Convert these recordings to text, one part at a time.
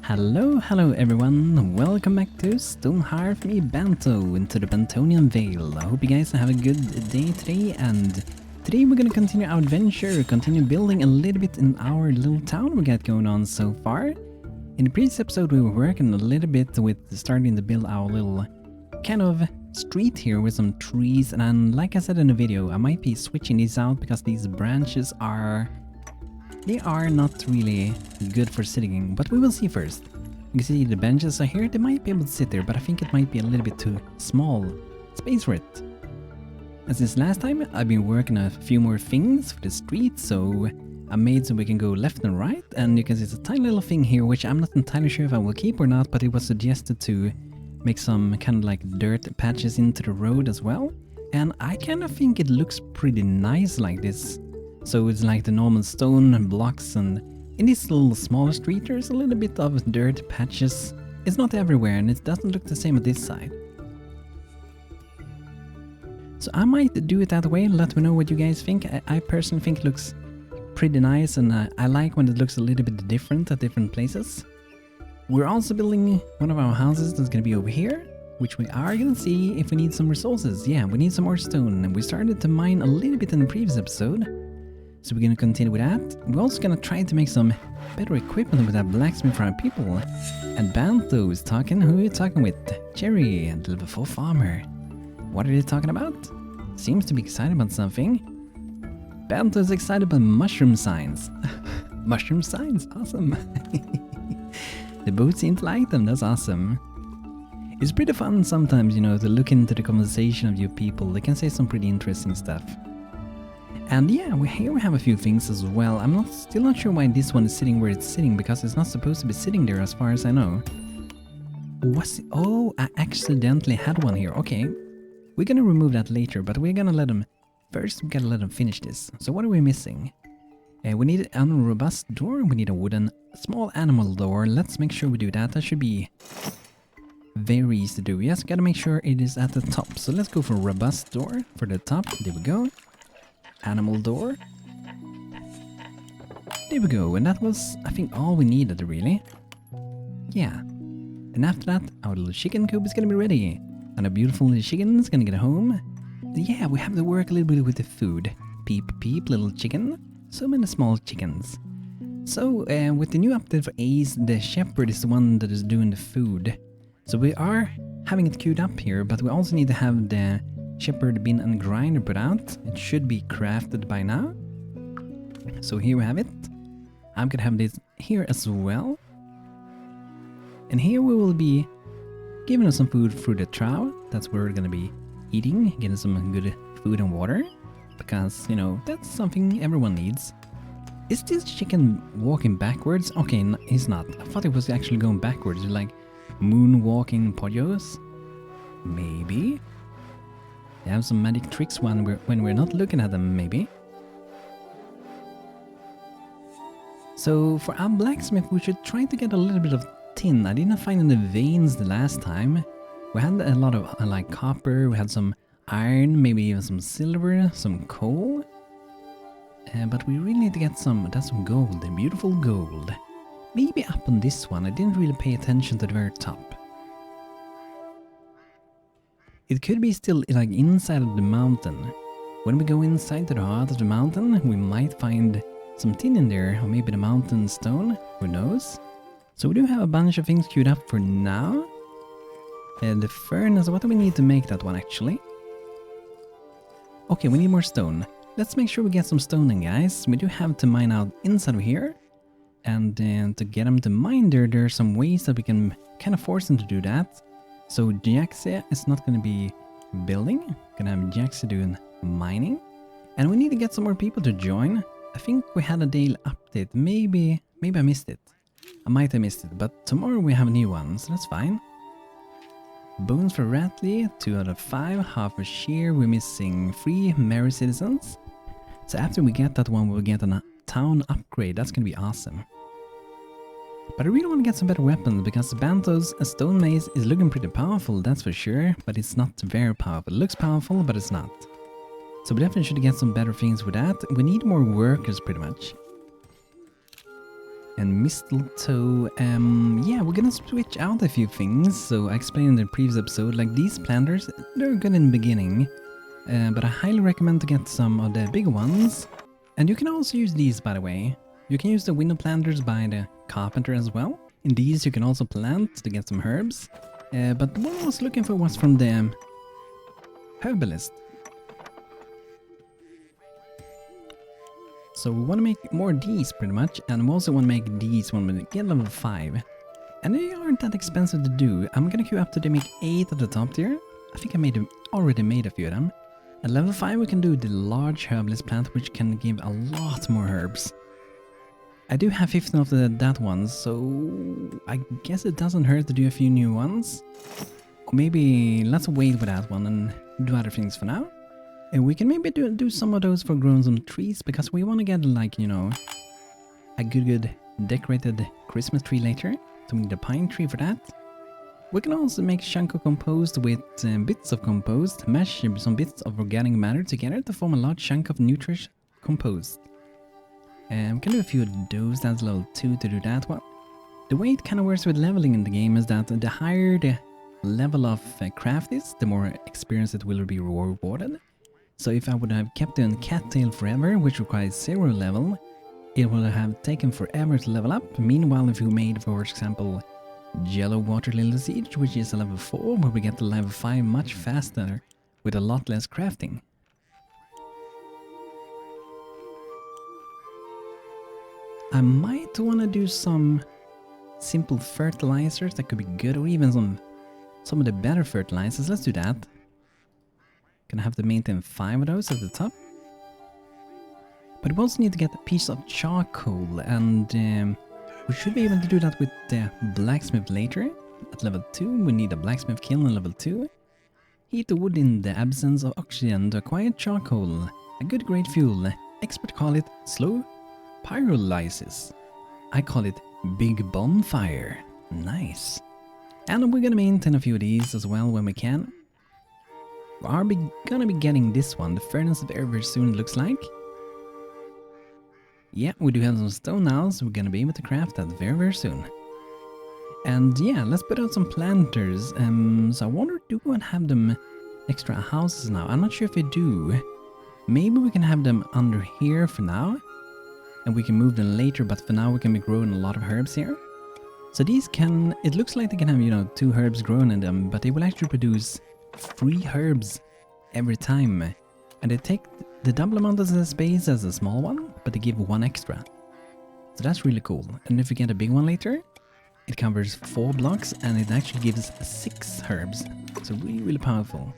Hello everyone, welcome back to Stonehearth me Banto into the Bantonian Vale. I hope you guys have a good day today, and today we're gonna continue our adventure, continue building a little bit in our little town we got going on so far. In the previous episode we were working a little bit with starting to build our little kind of street here with some trees, and then, like I said in the video, I might be switching these out because these branches are not really good for sitting, but we will see first. You can see the benches are here, they might be able to sit there, but I think it might be a little bit too small space for it. As this last time, I've been working a few more things for the street, so I made so we can go left and right, and you can see it's a tiny little thing here, which I'm not entirely sure if I will keep or not, but it was suggested to make some kind of like dirt patches into the road as well, and I kind of think it looks pretty nice like this. So it's like the normal stone blocks, and in this little smaller street there's a little bit of dirt patches. It's not everywhere and it doesn't look the same at this side. So I might do it that way, let me know what you guys think. I personally think it looks pretty nice, and I like when it looks a little bit different at different places. We're also building one of our houses that's gonna be over here, which we are gonna see if we need some resources. Yeah, we need some more stone, and we started to mine a little bit in the previous episode. So we're gonna continue with that. We're also gonna try to make some better equipment with that blacksmith for our people. And Banto is talking. Who are you talking with? Cherry and level 4 farmer. What are they talking about? Seems to be excited about something. Banto is excited about mushroom signs. Mushroom signs, awesome. They both seem to like them, that's awesome. It's pretty fun sometimes, you know, to look into the conversation of your people. They can say some pretty interesting stuff. And yeah, here we have a few things as well. I'm still not sure why this one is sitting where it's sitting, because it's not supposed to be sitting there as far as I know. What's it? Oh, I accidentally had one here. Okay, we're gonna remove that later, but we're gonna let them... First, we gotta let them finish this. So what are we missing? We need an unrobust door, we need a wooden small animal door. Let's make sure we do that. That should be very easy to do. Yes, gotta make sure it is at the top. So let's go for robust door for the top. There we go. Animal door. There we go, and that was, I think, all we needed, really. Yeah. And after that, our little chicken coop is gonna be ready. And a beautiful little chicken is gonna get home. Yeah, we have to work a little bit with the food. Peep, peep, little chicken. So many small chickens. So, with the new update for Ace, the shepherd is the one that is doing the food. So we are having it queued up here, but we also need to have the shepherd bin and grinder put out. It should be crafted by now. So here we have it. I'm gonna have this here as well. And here we will be giving us some food through the trough. That's where we're gonna be eating, getting some good food and water. Because, you know, that's something everyone needs. Is this chicken walking backwards? Okay, he's not. I thought it was actually going backwards, like moonwalking pollos. Maybe. They have some magic tricks when we're not looking at them, maybe. So for our blacksmith, we should try to get a little bit of tin. I didn't find any veins the last time. We had a lot of like copper, we had some iron, maybe even some silver, some coal. But we really need to get some gold, beautiful gold. Maybe up on this one. I didn't really pay attention to the very top. It could be still like inside of the mountain. When we go inside to the heart of the mountain, we might find some tin in there, or maybe the mountain stone, who knows? So we do have a bunch of things queued up for now. And the furnace, what do we need to make that one actually? Okay, we need more stone. Let's make sure we get some stone in, guys. We do have to mine out inside of here. And to get them to mine there are some ways that we can kind of force them to do that. So Jaxia is not going to be building. Gonna have Jaxia doing mining. And we need to get some more people to join. I think we had a daily update. Maybe I missed it. I might have missed it, but tomorrow we have a new one, so that's fine. Bones for Ratley, 2 out of 5, half a shear. We're missing 3 merry citizens. So after we get that one, we'll get a town upgrade. That's gonna be awesome. But I really want to get some better weapons, because Banto's stone mace is looking pretty powerful, that's for sure, but it's not very powerful. It looks powerful, but it's not. So we definitely should get some better things with that. We need more workers, pretty much. and mistletoe. Yeah, we're gonna switch out a few things. So I explained in the previous episode, like these planters, they're good in the beginning, but I highly recommend to get some of the big ones. And you can also use these, by the way. You can use the window planters by the carpenter as well. In these you can also plant to get some herbs. But what I was looking for was from the Herbalist. So we want to make more of these pretty much, and we also want to make these when we get level 5. And they aren't that expensive to do. I'm gonna queue up to make 8 at the top tier. I think I already made a few of them. At level 5 we can do the large herbalist plant, which can give a lot more herbs. I do have 15 of that ones, so I guess it doesn't hurt to do a few new ones. Or maybe let's wait with that one and do other things for now. And we can maybe do some of those for growing some trees, because we want to get, like, you know, a good decorated Christmas tree later. So we need a pine tree for that. We can also make chunk of compost with bits of compost, mash some bits of organic matter together to form a large chunk of nutritious compost. We can do a few of those. That's level 2 to do that one. The way it kind of works with leveling in the game is that the higher the level of craft is, the more experience it will be rewarded. So if I would have kept it on cattail forever, which requires 0 level, it will have taken forever to level up. Meanwhile, if you made, for example, yellow water lily seed, which is a level 4, where we get to level 5 much faster with a lot less crafting. I might want to do some simple fertilizers that could be good, or even some of the better fertilizers. Let's do that. Gonna have to maintain 5 of those at the top. But we also need to get a piece of charcoal, and we should be able to do that with the blacksmith later. At level 2 we need a blacksmith kiln at level 2. Heat the wood in the absence of oxygen to acquire charcoal. A good great fuel. Experts call it slow pyrolysis. I call it big bonfire. Nice. And we're gonna maintain a few of these as well when we can. We are gonna be getting this one, the furnace very soon, looks like. Yeah, we do have some stone now, so we're gonna be able to craft that very soon. And yeah, let's put out some planters. So I wonder, do we have them extra houses now? I'm not sure if we do. Maybe we can have them under here for now, and we can move them later, but for now we can be growing a lot of herbs here. So these can, it looks like they can have, you know, 2 herbs grown in them, but they will actually produce 3 herbs every time. And they take the double amount of the space as a small one, but they give 1 extra. So that's really cool. And if we get a big one later, it covers 4 blocks and it actually gives 6 herbs. So really powerful.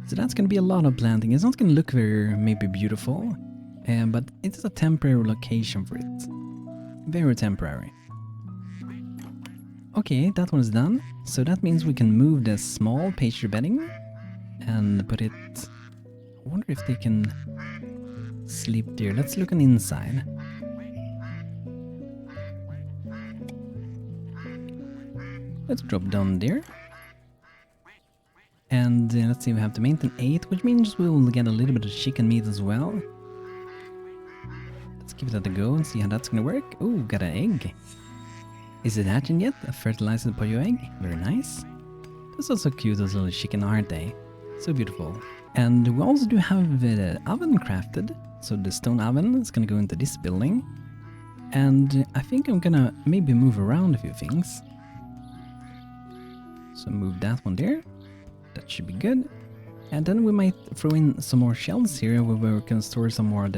So that's going to be a lot of planting. It's not going to look very maybe beautiful, but it's a temporary location for it. Very temporary. Okay, that one's done. So that means we can move the small pastry bedding and put it... I wonder if they can sleep there. Let's look on the inside. Let's drop down there. And let's see, we have to maintain 8, which means we will get a little bit of chicken meat as well. Let's give that a go and see how that's gonna work. Oh, got an egg. Is it hatching yet? A fertilized pollo egg. Very nice. Those are so cute, those little chicken, aren't they? So beautiful. And we also do have the oven crafted. So the stone oven is gonna go into this building. And I think I'm gonna maybe move around a few things. So move that one there. That should be good. And then we might throw in some more shelves here where we can store some more of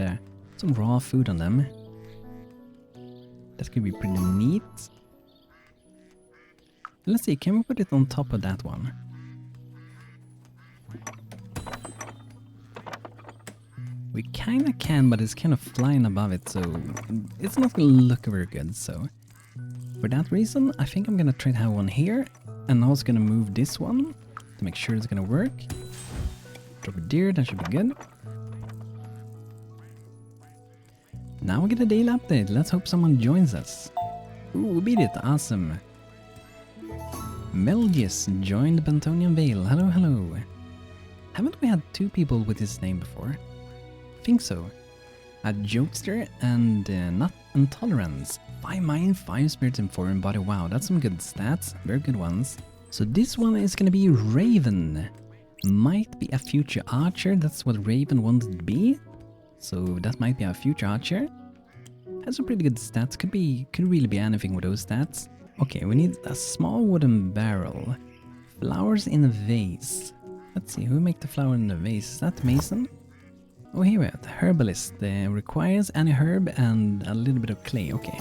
some raw food on them. That could be pretty neat. Let's see, can we put it on top of that one? We kinda can, but it's kind of flying above it, so it's not gonna look very good. So for that reason, I think I'm gonna try to have one here, and also gonna move this one to make sure it's gonna work. Drop it there, that should be good. Now we get a daily update. Let's hope someone joins us. Ooh, we beat it, awesome. Melgis joined Bantonian Vale. Hello, hello. Haven't we had 2 people with his name before? I think so. a jokester, and nut intolerance. 5 mind, 5 spirits, and 4 in body. Wow, that's some good stats. Very good ones. So this one is gonna be Raven. Might be a future archer. That's what Raven wanted to be. So that might be a future archer. Has some pretty good stats. Could really be anything with those stats. Okay, we need a small wooden barrel. Flowers in a vase. Let's see, who make the flower in the vase? Is that Mason? Oh, here we have the Herbalist. Requires any herb and a little bit of clay. Okay.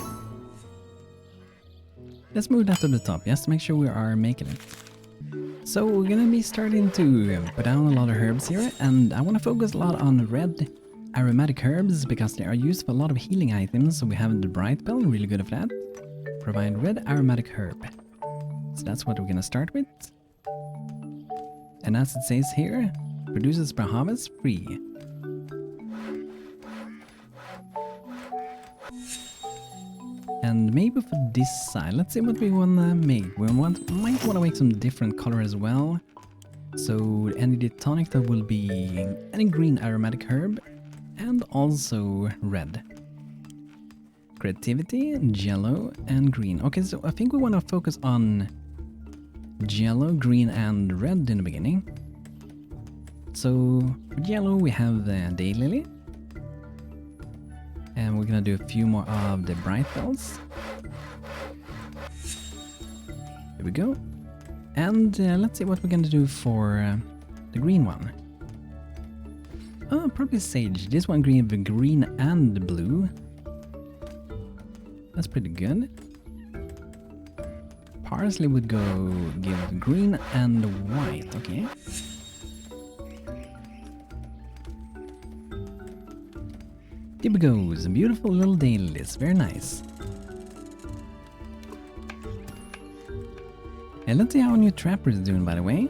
Let's move that to the top, just to make sure we are making it. So we're gonna be starting to put down a lot of herbs here, and I want to focus a lot on red aromatic herbs because they are used for a lot of healing items. So we have the Bright Bell, really good at that. Provide red aromatic herb. So that's what we're gonna start with. And as it says here, produces per harvest free. And maybe for this side, let's see what we wanna make. We might wanna make some different color as well. So any tonic that will be any green aromatic herb and also red. Creativity, yellow, and green. Okay, so I think we wanna focus on yellow, green, and red in the beginning. So for yellow we have the daylily. And we're gonna do a few more of the bright bells. There we go. And let's see what we're gonna do for the green one. Oh, probably sage. This one green with green and blue. That's pretty good. Parsley would go give green and white, okay. Here we go, some beautiful little daylilies, very nice. And let's see how our new trapper is doing, by the way.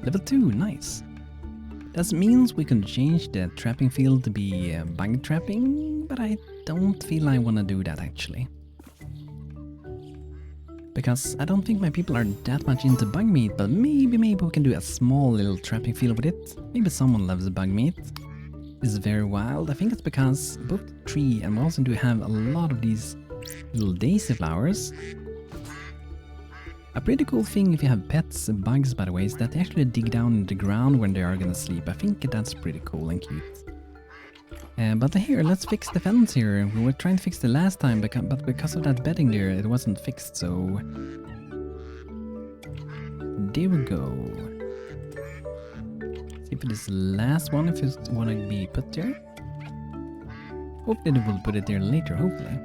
Level 2, nice. That means we can change the trapping field to be bug trapping, but I don't feel I want to do that actually. Because I don't think my people are that much into bug meat, but maybe we can do a small little trapping field with it. Maybe someone loves bug meat. Is very wild. I think it's because both the tree and we also do have a lot of these little daisy flowers. A pretty cool thing if you have pets and bugs, by the way, is that they actually dig down in the ground when they are gonna sleep. I think that's pretty cool and cute. But here, let's fix the fence here. We were trying to fix the last time, but because of that bedding there, it wasn't fixed, so... There we go. See for this last one, if it's want to be put there. Hopefully they will put it there later, hopefully.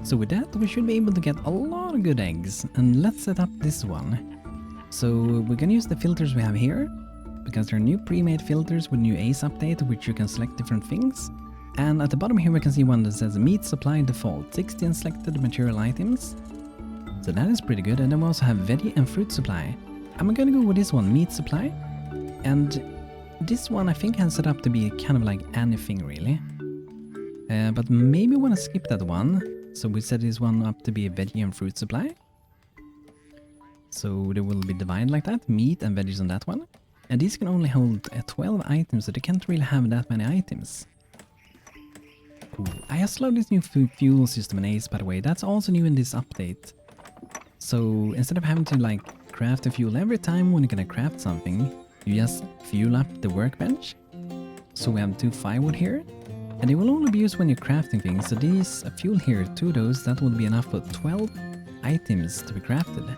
So with that, we should be able to get a lot of good eggs. And let's set up this one. So we're gonna use the filters we have here, because there are new pre-made filters with new ACE update, which you can select different things. And at the bottom here we can see one that says meat supply default, 16 selected material items. So that is pretty good. And then we also have veggie and fruit supply. I'm gonna go with this one, meat supply. And this one I think has set up to be kind of like anything really. But maybe we want to skip that one. So we set this one up to be a veggie and fruit supply. So they will be divided like that, meat and veggies on that one. And these can only hold 12 items, so they can't really have that many items. Ooh, I have slowed this new fuel system in ACE, by the way. That's also new in this update. So instead of having to like craft the fuel every time when you're gonna craft something, you just fuel up the workbench. So we have 2 firewood here, and they will only be used when you're crafting things. So these fuel here, 2 of those, that would be enough for 12 items to be crafted.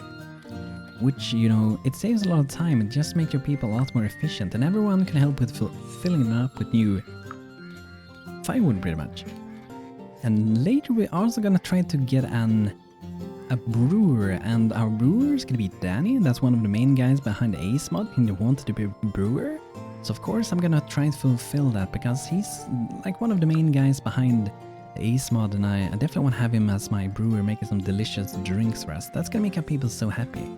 Which, you know, it saves a lot of time and just makes your people a lot more efficient, and everyone can help with filling it up with new firewood pretty much. And later we're also gonna try to get a brewer, and our brewer is gonna be Danny. That's one of the main guys behind the ACE mod, and he wanted to be a brewer. So of course I'm gonna try to fulfill that, because he's like one of the main guys behind the ACE mod, and I definitely want to have him as my brewer, making some delicious drinks for us. That's gonna make our people so happy.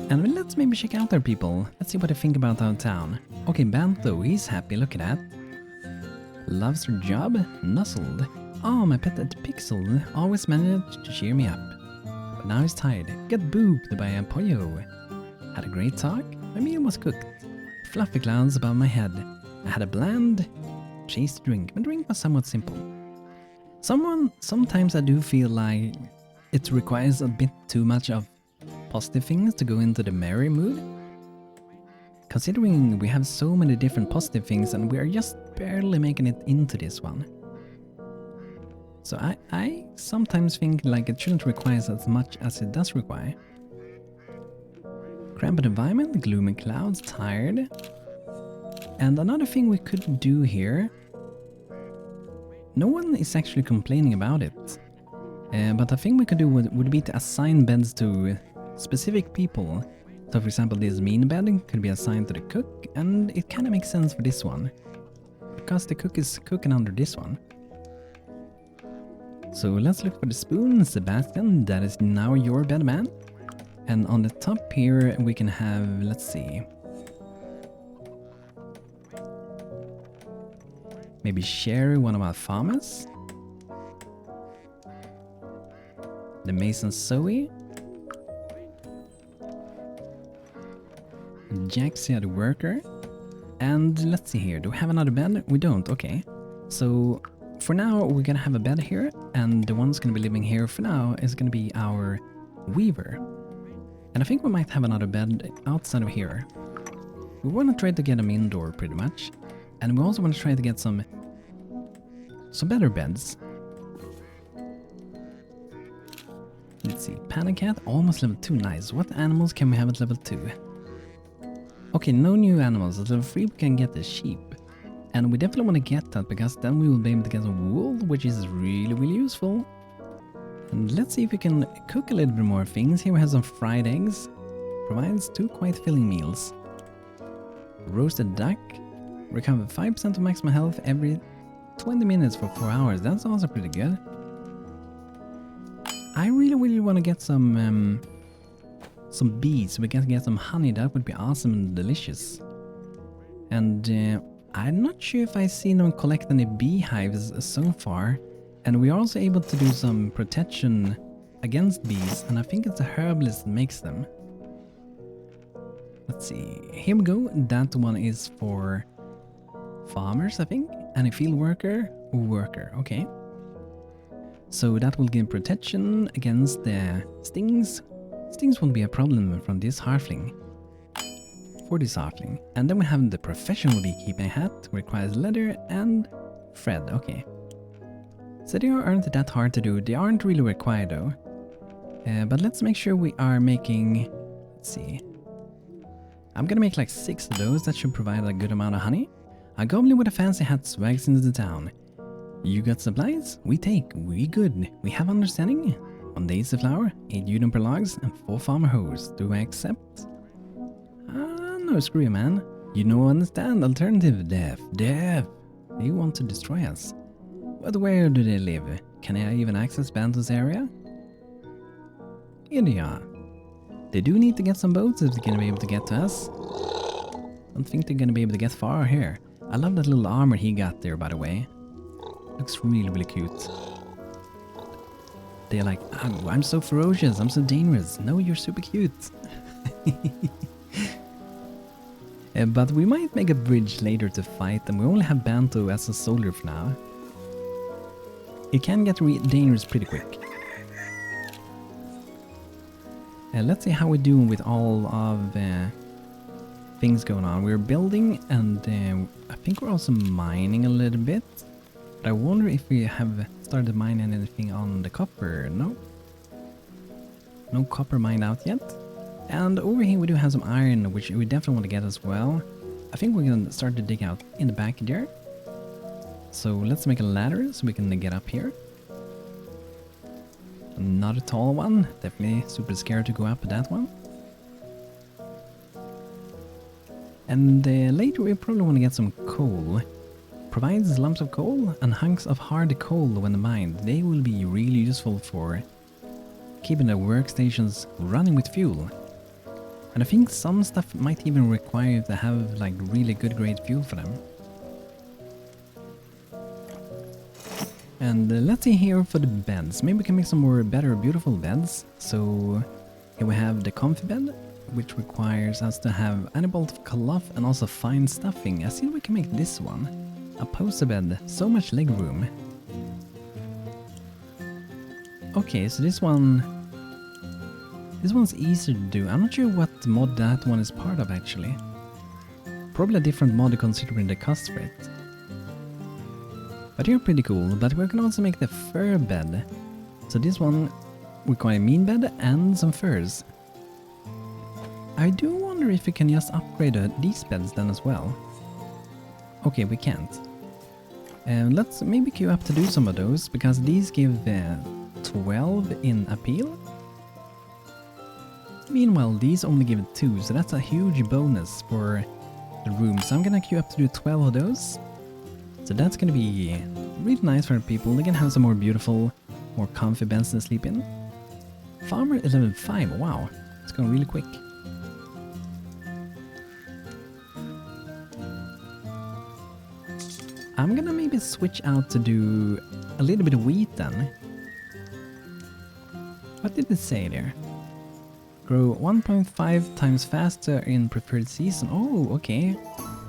And let's maybe check out our people. Let's see what they think about our town. Okay, Banto, he's happy, look at that. Loves her job, nuzzled. Oh, my pet Pixel always managed to cheer me up. But now he's tired. Got booped by a pollo. Had a great talk. My meal was cooked. fluffy clouds above my head. I had a bland, tasty drink. My drink was somewhat simple. Sometimes I do feel like it requires a bit too much of positive things to go into the merry mood. Considering we have so many different positive things and we are just barely making it into this one. So I sometimes think like it shouldn't require as much as it does require. Cramped environment, gloomy clouds, tired. And another thing we could do here, no one is actually complaining about it. But a thing we could do would be to assign beds to specific people. So for example, this mean bed could be assigned to the cook, and it kind of makes sense for this one. Because the cook is cooking under this one. So let's look for the spoon, Sebastian, that is now your bed, man. And on the top here we can have, let's see. Maybe Sherry, one of our farmers. The Mason Zoe. Jaxia the worker. And let's see here, do we have another bed? We don't, okay. So for now we're gonna have a bed here, and the one's gonna be living here for now is gonna be our weaver. And I think we might have another bed outside of here. We wanna try to get them indoor pretty much. And we also wanna try to get some better beds. Let's see, Panic Cat, almost level 2, nice. What animals can we have at level 2? Okay, no new animals. At level 3 we can get the sheep. And we definitely want to get that because then we will be able to get some wool, which is really useful. And let's see if we can cook a little bit more things. Here we have some fried eggs. Provides 2 quite filling meals. Roasted duck. Recover 5% of maximum health every 20 minutes for 4 hours. That's also pretty good. I really want to get some bees. We can get some honey. That would be awesome and delicious. And I'm not sure if I see them collect any beehives so far. And we are also able to do some protection against bees. And I think it's a herbalist that makes them. Let's see. Here we go. That one is for farmers, I think. And a field worker. Okay. So that will give protection against the stings. Stings won't be a problem from this halfling. For this halfling. And then we have the professional beekeeping hat. Requires leather and thread. Okay. So they aren't that hard to do. They aren't really required though. But let's make sure we are making... Let's see. I'm gonna make like 6 of those. That should provide a good amount of honey. A goblin with a fancy hat swags into the town. You got supplies? We take. We good. We have understanding. 1 daisy flower, 8 juniper logs, and 4 farmer hoes. Do I accept? No, screw you, man. You know, understand. Alternative. Death. They want to destroy us. But where do they live? Can I even access Banto's area? Here they are. They do need to get some boats if they're gonna be able to get to us. Don't think they're gonna be able to get far here. I love that little armor he got there, by the way. Looks really cute. They're like, oh, I'm so ferocious, I'm so dangerous. No, you're super cute. But we might make a bridge later to fight, and we only have Banto as a soldier for now. It can get dangerous pretty quick. Let's see how we're doing with all of things going on. We're building, and I think we're also mining a little bit. But I wonder if we have started mining anything on the copper. No. No copper mined out yet. And over here we do have some iron, which we definitely want to get as well. I think we're gonna start to dig out in the back there. So let's make a ladder so we can get up here. Not a tall one. Definitely super scared to go up that one. And later we probably want to get some coal. Provides lumps of coal and hunks of hard coal when mined. They will be really useful for keeping the workstations running with fuel. And I think some stuff might even require to have like really good grade fuel for them. And let's see here for the beds. Maybe we can make some more better beautiful beds. So here we have the comfy bed. which requires us to have any bolt of cloth and also fine stuffing. I see we can make this one. A poster bed, so much leg room. Okay, so this one's easier to do. I'm not sure what mod that one is part of actually. Probably a different mod considering the cost for it. But they're pretty cool, but we can also make the fur bed. So this one requires mean bed and some furs. I do wonder if we can just upgrade these beds then as well. Okay, we can't. Let's maybe queue up to do some of those, because these give 12 in appeal. Meanwhile, these only give 2, so that's a huge bonus for the room. So I'm gonna queue up to do 12 of those. So that's gonna be really nice for people. They can have some more beautiful, more comfy beds to sleep in. Farmer 11.5, wow, it's going really quick. I'm gonna maybe switch out to do a little bit of wheat then. What did it say there? Grow 1.5 times faster in preferred season. Oh, okay.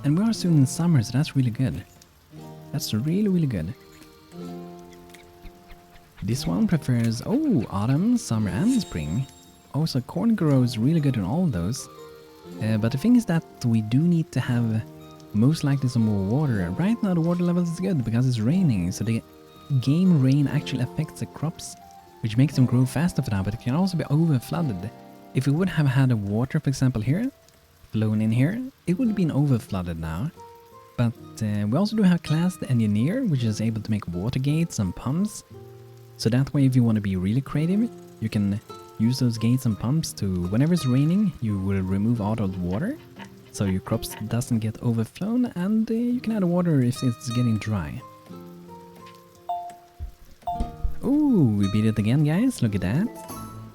And we are soon in summer, so that's really good. That's really, really good. This one prefers, autumn, summer and spring. Also, corn grows really good in all of those. But the thing is that we do need to have most likely some more water. Right now the water level is good because it's raining, so the game rain actually affects the crops, which makes them grow faster for now, but it can also be over flooded. If we would have had a water, for example here, flown in here, it would have been over flooded now. But we also do have class the engineer, which is able to make water gates and pumps. So that way if you want to be really creative, you can use those gates and pumps to, whenever it's raining, you will remove all of the water, so your crops doesn't get overflown, and you can add water if it's getting dry. Ooh, we beat it again, guys, look at that.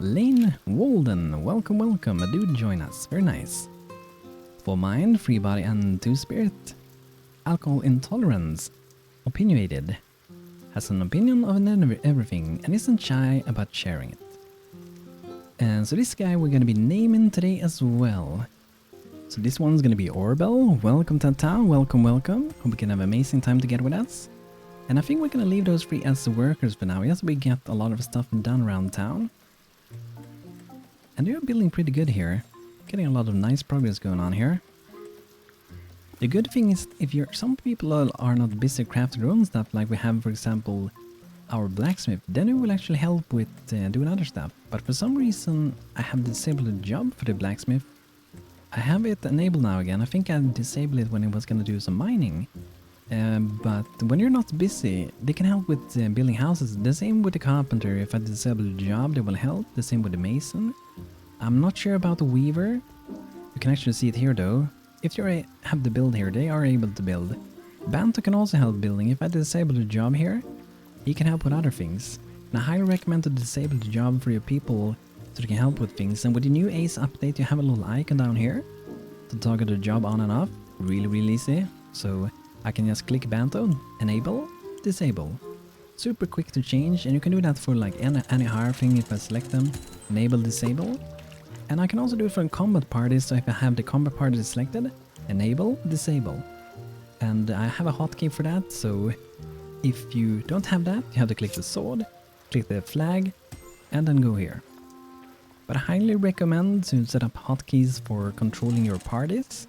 Lane Walden, welcome, welcome, a dude join us, very nice. 4 mind, 3 body and 2 spirit. Alcohol intolerance, opinionated. Has an opinion of everything and isn't shy about sharing it. And so this guy we're gonna be naming today as well. So this one's gonna be Orbel. Welcome to town, welcome, welcome. Hope we can have an amazing time together with us. And I think we're gonna leave those 3 as workers for now. Yes, we get a lot of stuff done around town. And they're building pretty good here. Getting a lot of nice progress going on here. The good thing is, if some people are not busy crafting their own stuff, like we have, for example, our blacksmith, then it will actually help with doing other stuff. But for some reason, I have disabled the job for the blacksmith. I have it enabled now again. I think I disabled it when I was going to do some mining. But when you're not busy, they can help with building houses. The same with the carpenter. If I disable the job, they will help. The same with the mason. I'm not sure about the weaver. You can actually see it here though. If you have the build here, they are able to build. Banto can also help building. If I disable the job here, he can help with other things. And I highly recommend to disable the job for your people so they can help with things. And with the new ACE update, you have a little icon down here to toggle the job on and off. Really, really easy. So I can just click Banto, enable, disable. Super quick to change, and you can do that for like any higher thing if I select them. Enable, disable. And I can also do it for combat parties, so if I have the combat party selected, enable, disable. And I have a hotkey for that, so if you don't have that, you have to click the sword, click the flag, and then go here. But I highly recommend to set up hotkeys for controlling your parties.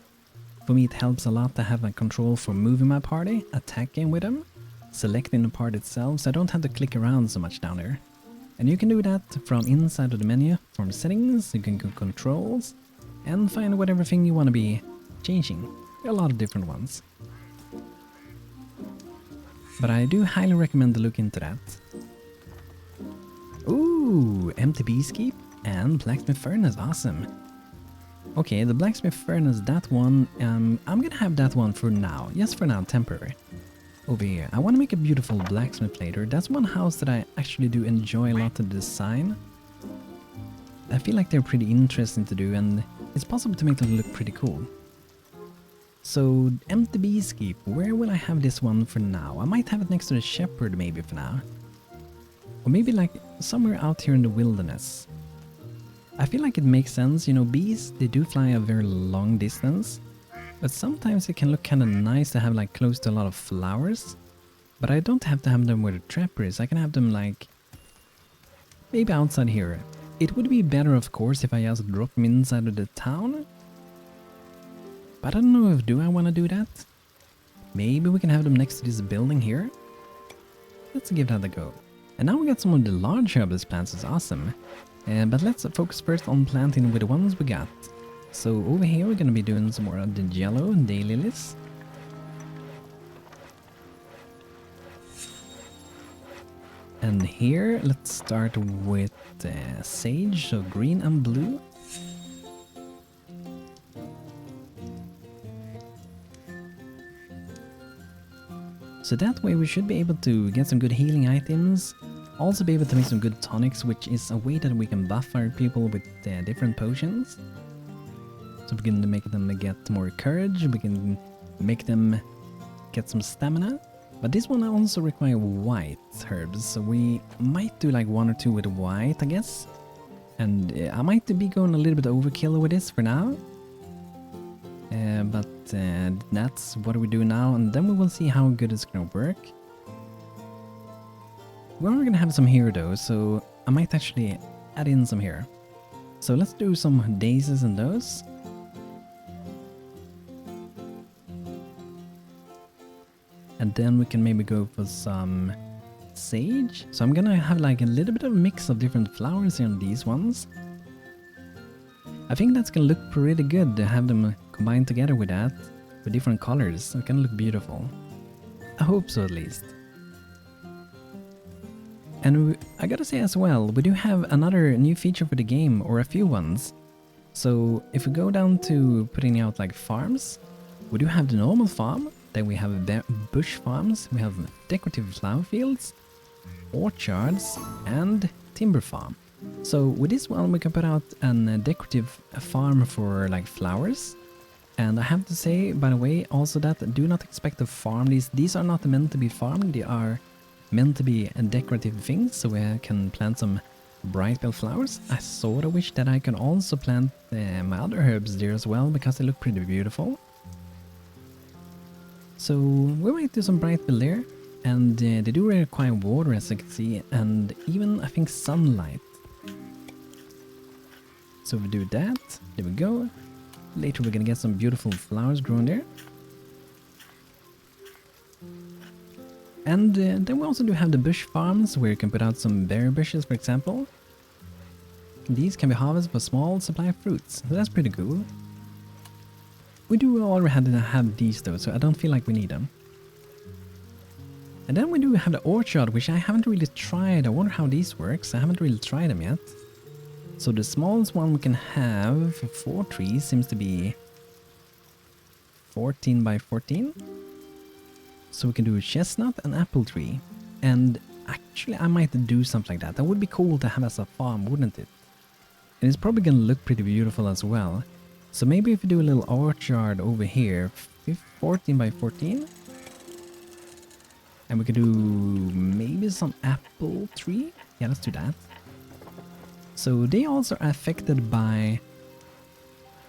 For me it helps a lot to have a control for moving my party, attacking with them, selecting the part itself, so I don't have to click around so much down there. And you can do that from inside of the menu, from settings, you can go controls, and find whatever thing you want to be changing. There are a lot of different ones. But I do highly recommend to look into that. Ooh, empty Bee Skeps and blacksmith furnace, awesome. Okay, the blacksmith furnace, that one, I'm gonna have that one for now. Yes, for now, temporary. Over here, I want to make a beautiful blacksmith later. That's one house that I actually do enjoy a lot to design. I feel like they're pretty interesting to do, and it's possible to make them look pretty cool. So, empty Bee Skeps, where will I have this one for now? I might have it next to the shepherd maybe for now. Or maybe like somewhere out here in the wilderness. I feel like it makes sense, you know, bees, they do fly a very long distance, but sometimes it can look kind of nice to have like close to a lot of flowers. But I don't have to have them where the trapper is, I can have them like maybe outside here. It would be better of course if I just drop them inside of the town. But I don't know if I want to do that. Maybe we can have them next to this building here. Let's give that a go. And now we got some of the large herbalist plants, it's awesome. But let's focus first on planting with the ones we got. So over here we're gonna be doing some more of the yellow daylilies. And here let's start with sage, so green and blue. So that way we should be able to get some good healing items, also be able to make some good tonics, which is a way that we can buff our people with different potions. So we can make them get more courage, we can make them get some stamina. But this one also requires white herbs, so we might do like 1 or 2 with white, I guess. And I might be going a little bit overkill with this for now. But that's what we do now, and then we will see how good it's gonna work. We're gonna have some here though, so I might actually add in some here. So let's do some daisies and those. And then we can maybe go for some sage. So I'm gonna have like a little bit of a mix of different flowers here on these ones. I think that's gonna look pretty good to have them combined together with that, with different colors. So it's gonna look beautiful. I hope so at least. And I gotta say as well, we do have another new feature for the game, or a few ones. So if we go down to putting out like farms, we do have the normal farm, then we have bush farms, we have decorative flower fields, orchards, and timber farm. So with this one we can put out a decorative farm for like flowers. And I have to say, by the way, also that do not expect to farm these. These are not meant to be farmed, they are meant to be decorative things, so we can plant some bright bell flowers. I sort of wish that I can also plant my other herbs there as well, because they look pretty beautiful. So we might do some bright bell there, and they do require water as you can see, and even I think sunlight. So we do that, there we go. Later we're gonna get some beautiful flowers growing there. And then we also do have the bush farms, where you can put out some berry bushes, for example. These can be harvested for small supply of fruits, so that's pretty cool. We do already have these though, so I don't feel like we need them. And then we do have the orchard, which I haven't really tried. I wonder how these works, I haven't really tried them yet. So the smallest one we can have for 4 trees seems to be 14 by 14. So we can do a chestnut and apple tree. And actually I might do something like that. That would be cool to have as a farm, wouldn't it? And it's probably gonna look pretty beautiful as well. So maybe if we do a little orchard over here, 14 by 14. And we could do maybe some apple tree. Yeah, let's do that. So they also are affected by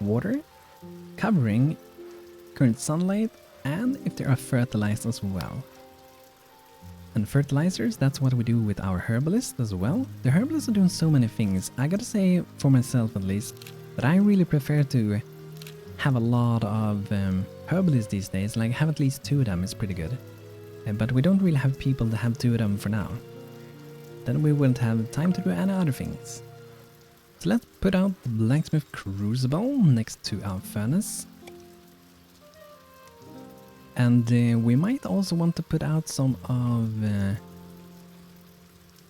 water, covering, current sunlight, and if they are fertilized as well. And fertilizers, that's what we do with our herbalist as well. The herbalists are doing so many things. I gotta say, for myself at least, that I really prefer to have a lot of herbalists these days. Like have at least 2 of them is pretty good. But we don't really have people to have 2 of them for now. Then we wouldn't have time to do any other things. So let's put out the blacksmith crucible next to our furnace. And we might also want to put out some of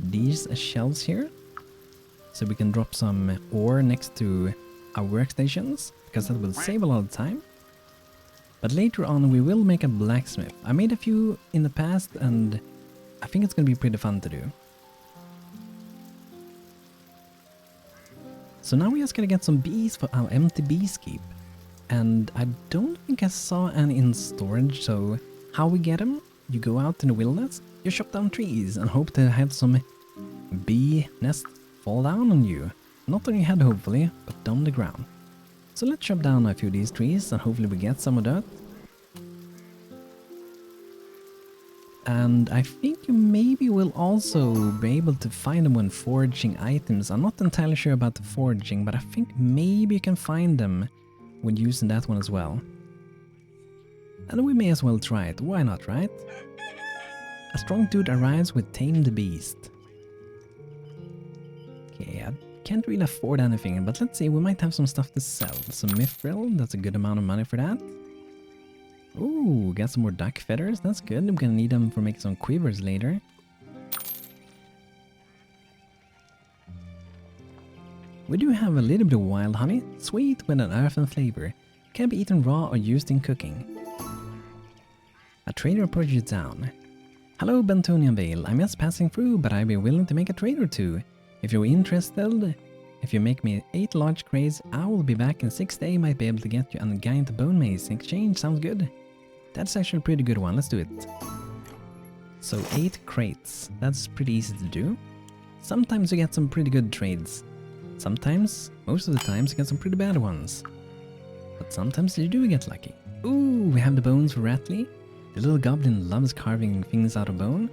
these shelves here. So we can drop some ore next to our workstations, because that will save a lot of time. But later on we will make a blacksmith. I made a few in the past and I think it's gonna be pretty fun to do. So now we're just gonna get some bees for our empty bee skep. And I don't think I saw any in storage, so how we get them? You go out in the wilderness, you chop down trees and hope to have some bee nests fall down on you. Not on your head hopefully, but on the ground. So let's chop down a few of these trees and hopefully we get some of that. And I think you maybe will also be able to find them when foraging items. I'm not entirely sure about the foraging, but I think maybe you can find them when using that one as well. And we may as well try it, why not, right? A strong dude arrives with Tame the Beast. Okay, I can't really afford anything, but let's see, we might have some stuff to sell. Some mithril, that's a good amount of money for that. Ooh, got some more duck feathers, that's good. I'm gonna need them for making some quivers later. We do have a little bit of wild honey, sweet with an earthen flavor. Can be eaten raw or used in cooking. A trader approaches down. Hello Bantonian Vale, I'm just passing through, but I'd be willing to make a trade or two. If you're interested, if you make me 8 large crates, I will be back in 6 days, might be able to get you a giant bone mace in exchange, sounds good. That's actually a pretty good one, let's do it. So 8 crates, that's pretty easy to do. Sometimes you get some pretty good trades. Sometimes, most of the times, you get some pretty bad ones. But sometimes you do get lucky. Ooh, we have the bones for Ratley. The little goblin loves carving things out of bone.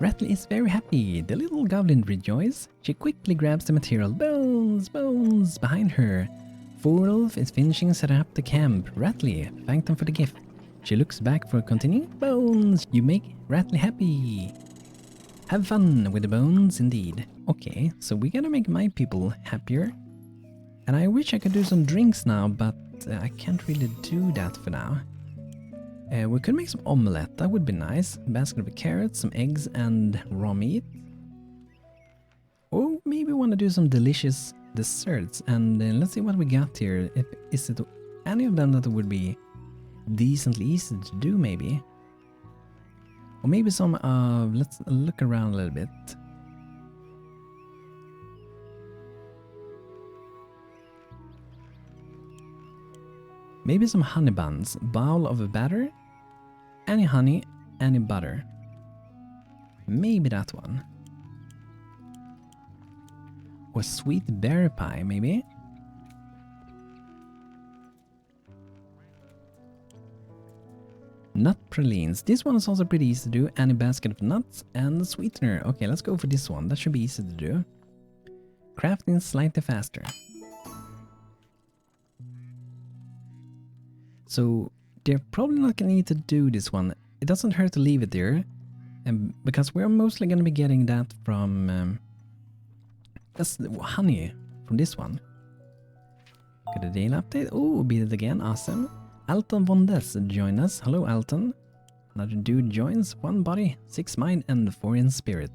Ratley is very happy. The little goblin rejoices. She quickly grabs the material. Bones, bones, behind her. Forulf is finishing setting up the camp. Ratley thanked them for the gift. She looks back for continuing. Bones, you make Ratley happy. Have fun with the bones indeed. Okay, so we gotta make my people happier. And I wish I could do some drinks now, but I can't really do that for now. We could make some omelette, that would be nice. A basket of carrots, some eggs and raw meat. Or maybe we want to do some delicious desserts. And let's see what we got here. Is it any of them that would be decently easy to do maybe? Or maybe some let's look around a little bit. Maybe some honey buns, bowl of a batter, any honey, any butter. Maybe that one. Or sweet berry pie, maybe. Nut pralines. This one is also pretty easy to do. Any basket of nuts and sweetener. Okay, let's go for this one. That should be easy to do. Crafting slightly faster. So they're probably not gonna need to do this one. It doesn't hurt to leave it there, because we're mostly gonna be getting that from that's honey from this one. Got a daily update. Oh, beat it again. Awesome. Alton Vondes join us. Hello, Alton. Another dude joins. 1 body, 6 mind, and 4 in spirit.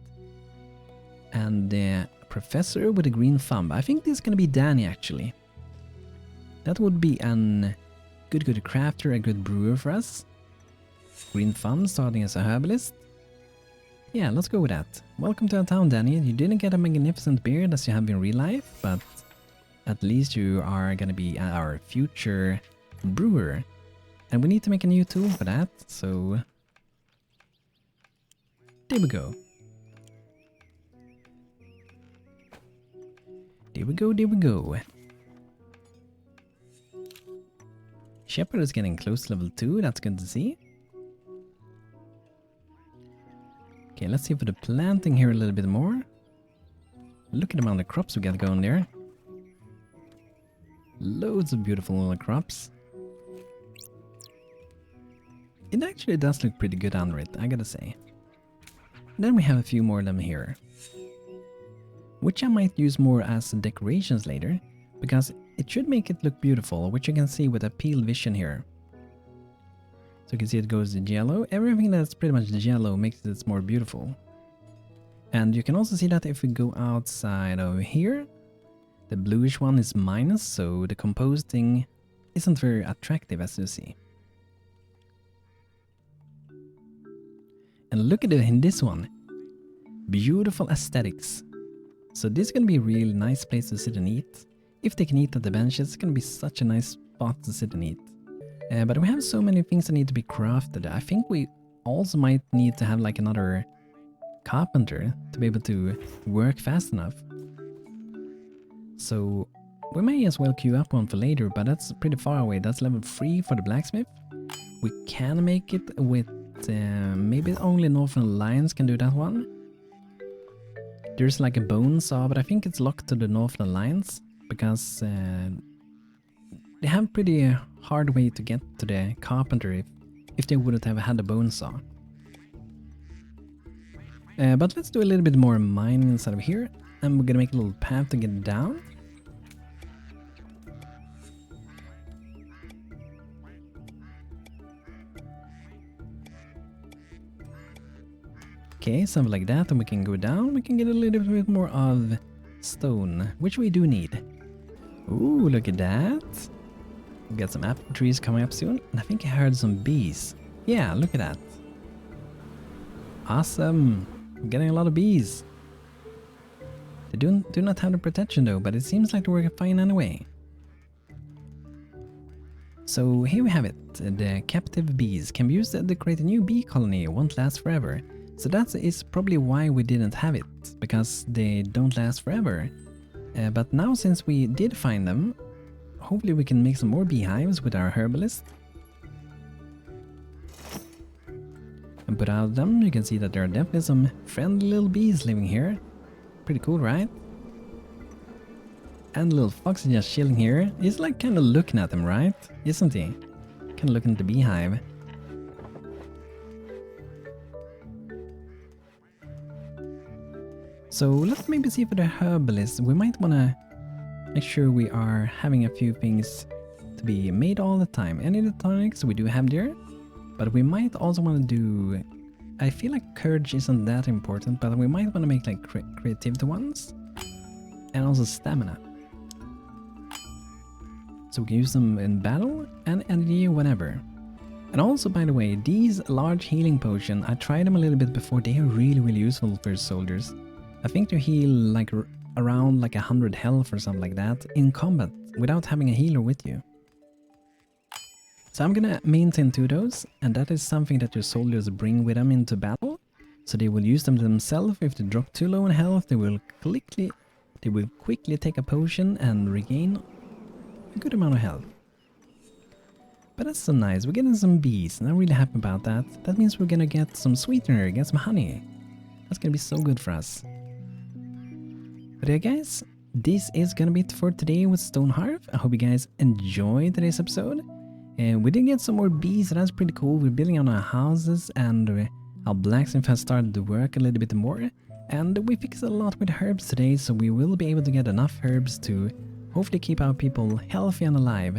And the professor with a green thumb. I think this is gonna be Danny actually. That would be an good crafter, a good brewer for us. Green thumb starting as a herbalist. Yeah, let's go with that. Welcome to our town, Danny. You didn't get a magnificent beard as you have in real life, but at least you are gonna be our future brewer. And we need to make a new tool for that, so there we go. There we go, there we go. Shepherd is getting close to level 2, that's good to see. Okay, let's see for the planting here a little bit more. Look at the amount of crops we got going there. Loads of beautiful little crops. It actually does look pretty good under it, I gotta say. Then we have a few more of them here. Which I might use more as decorations later, because it should make it look beautiful, which you can see with a peeled vision here. So you can see it goes yellow. Everything that's pretty much yellow makes it more beautiful. And you can also see that if we go outside over here, the bluish one is minus, so the composting isn't very attractive as you see. And look at it in this one. Beautiful aesthetics. So this is going to be a really nice place to sit and eat. If they can eat at the benches, it's going to be such a nice spot to sit and eat. But we have so many things that need to be crafted. I think we also might need to have like another carpenter to be able to work fast enough. So we may as well queue up one for later, but that's pretty far away. That's level 3 for the blacksmith. We can make it with maybe only Northern Alliance can do that one. There's like a bone saw, but I think it's locked to the Northern Alliance because they have pretty hard way to get to the carpenter if they wouldn't have had a bone saw. But let's do a little bit more mining inside of here, and we're gonna make a little path to get down. Okay, something like that, and we can go down. We can get a little bit more of stone, which we do need. Ooh, look at that. We got some apple trees coming up soon, and I think I heard some bees. Yeah, look at that. Awesome. We're getting a lot of bees. They do not have the protection though, but it seems like they work fine anyway. So here we have it. The captive bees can be used to create a new bee colony. It won't last forever. So that is probably why we didn't have it, because they don't last forever. But now since we did find them, hopefully we can make some more beehives with our herbalist. And put out of them, you can see that there are definitely some friendly little bees living here. Pretty cool, right? And the little fox is just chilling here. He's like kind of looking at them, right? Isn't he? Kind of looking at the beehive. So let's maybe see for the herbalist. We might want to make sure we are having a few things to be made all the time. Any of the tonics we do have there, but we might also want to do... I feel like courage isn't that important, but we might want to make like creativity ones. And also stamina. So we can use them in battle and energy whenever. And also, by the way, these large healing potions, I tried them a little bit before. They are really, really useful for soldiers. I think they heal like around like 100 health or something like that in combat without having a healer with you. So I'm gonna maintain 2 of those, and that is something that your soldiers bring with them into battle. So they will use them themselves. If they drop too low in health, they will quickly take a potion and regain a good amount of health. But that's so nice. We're getting some bees, and I'm really happy about that. That means we're gonna get some sweetener, get some honey. That's gonna be so good for us. But yeah guys, this is gonna be it for today with Stonehearth. I hope you guys enjoyed today's episode. And we did get some more bees, so that's pretty cool. We're building on our houses, and our blacksmith has started to work a little bit more. And we fixed a lot with herbs today, so we will be able to get enough herbs to hopefully keep our people healthy and alive.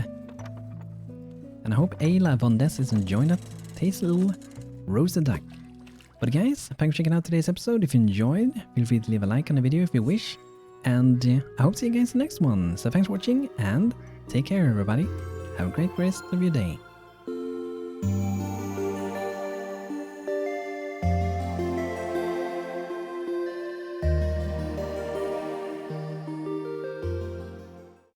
And I hope Ayla von Des is enjoying that tasty little roasted duck. But guys, thanks for checking out today's episode. If you enjoyed, feel free to leave a like on the video if you wish. And I hope to see you guys in the next one. So thanks for watching, and take care everybody. Have a great rest of your day.